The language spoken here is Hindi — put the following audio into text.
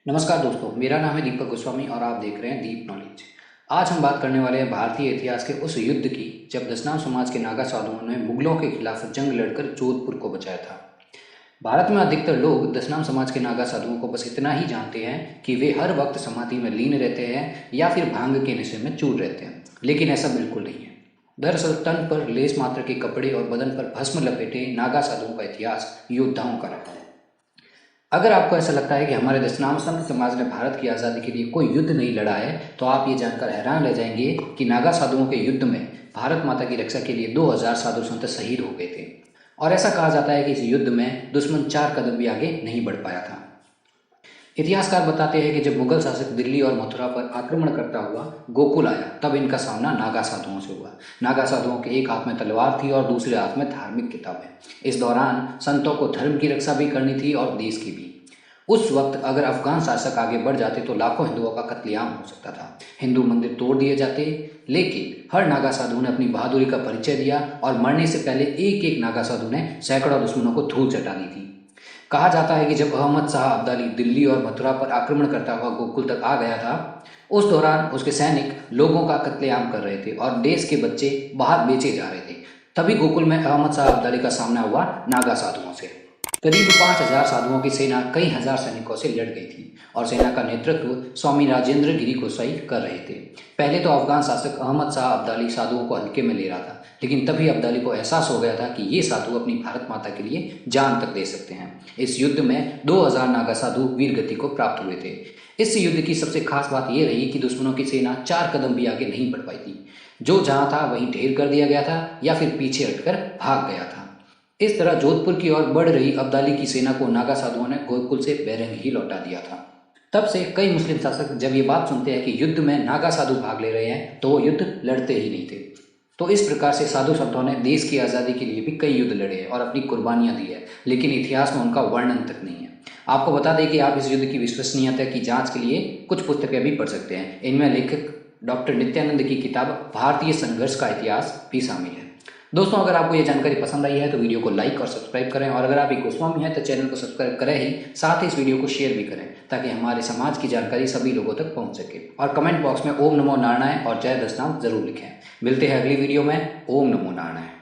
नमस्कार दोस्तों, मेरा नाम है दीपक गोस्वामी और आप देख रहे हैं दीप नॉलेज। आज हम बात करने वाले हैं भारतीय इतिहास के उस युद्ध की जब दशनाम समाज के नागा साधुओं ने मुगलों के खिलाफ जंग लड़कर जोधपुर को बचाया था। भारत में अधिकतर लोग दशनाम समाज के नागा साधुओं को बस इतना ही जानते हैं कि वे हर वक्त समाधि में लीन रहते हैं या फिर भांग के नशे में चूर रहते हैं, लेकिन ऐसा बिल्कुल नहीं है। दरअसल तन पर लेस मात्र के कपड़े और बदन पर भस्म लपेटे नागा साधुओं का इतिहास योद्धाओं का रहा है। अगर आपको ऐसा लगता है कि हमारे दशनाम संत समाज ने भारत की आज़ादी के लिए कोई युद्ध नहीं लड़ा है, तो आप ये जानकर हैरान रह जाएंगे कि नागा साधुओं के युद्ध में भारत माता की रक्षा के लिए 2000 साधु संत शहीद हो गए थे। और ऐसा कहा जाता है कि इस युद्ध में दुश्मन 4 कदम भी आगे नहीं बढ़ पाया था। इतिहासकार बताते हैं कि जब मुगल शासक दिल्ली और मथुरा पर आक्रमण करता हुआ गोकुल आया, तब इनका सामना नागा साधुओं से हुआ। नागा साधुओं के एक हाथ में तलवार थी और दूसरे हाथ में धार्मिक किताबें। इस दौरान संतों को धर्म की रक्षा भी करनी थी और देश की भी। उस वक्त अगर अफगान शासक आगे बढ़ जाते तो लाखों हिंदुओं का कत्लेआम हो सकता था। हिंदू मंदिर तोड़ दिए जाते, लेकिन हर नागा साधु ने अपनी बहादुरी का परिचय दिया और मरने से पहले एक एक नागा साधु ने सैकड़ों दुश्मनों को धूल चटा दी थी। कहा जाता है कि जब अहमद शाह अब्दाली दिल्ली और मथुरा पर आक्रमण करता हुआ गोकुल तक आ गया था, उस दौरान उसके सैनिक लोगों का कत्लेआम कर रहे थे और देश के बच्चे बाहर बेचे जा रहे थे। तभी गोकुल में अहमद शाह अब्दाली का सामना हुआ नागा साधुओं से। करीब 5000 साधुओं की सेना कई हजार सैनिकों से लड़ गई थी और सेना का नेतृत्व स्वामी राजेंद्र गिरी गोसाई कर रहे थे। पहले तो अफगान शासक अहमद शाह अब्दाली साधुओं को हल्के में ले रहा था, लेकिन तभी अब्दाली को एहसास हो गया था कि ये साधु अपनी भारत माता के लिए जान तक दे सकते हैं। इस युद्ध में 2000 नागा साधु वीरगति को प्राप्त हुए थे। इस युद्ध की सबसे खास बात यह रही कि दुश्मनों की सेना 4 कदम भी आगे नहीं बढ़ पाई थी। जो जहां था वहीं ढेर कर दिया गया था या फिर पीछे हटकर भाग गया था। इस तरह जोधपुर की ओर बढ़ रही अब्दाली की सेना को नागा साधुओं ने गोकुल से बेरंग ही लौटा दिया था। तब से कई मुस्लिम शासक जब ये बात सुनते हैं कि युद्ध में नागा साधु भाग ले रहे हैं, तो वो युद्ध लड़ते ही नहीं थे। तो इस प्रकार से साधु संतों ने देश की आज़ादी के लिए भी कई युद्ध लड़े हैं और अपनी कुर्बानियां दी है, लेकिन इतिहास में उनका वर्णन तक नहीं है। आपको बता दें कि आप इस युद्ध की विश्वसनीयता की जांच के लिए कुछ पुस्तकें भी पढ़ सकते हैं। इनमें लेखक डॉक्टर नित्यानंद की किताब भारतीय संघर्ष का इतिहास भी शामिल है। दोस्तों, अगर आपको ये जानकारी पसंद आई है तो वीडियो को लाइक और सब्सक्राइब करें, और अगर आप एक गोस्वामी हैं तो चैनल को सब्सक्राइब करें ही साथ ही इस वीडियो को शेयर भी करें, ताकि हमारे समाज की जानकारी सभी लोगों तक पहुंच सके। और कमेंट बॉक्स में ओम नमो नारायण और जय दशनाम जरूर लिखें। मिलते हैं अगली वीडियो में। ओम नमो नारायण।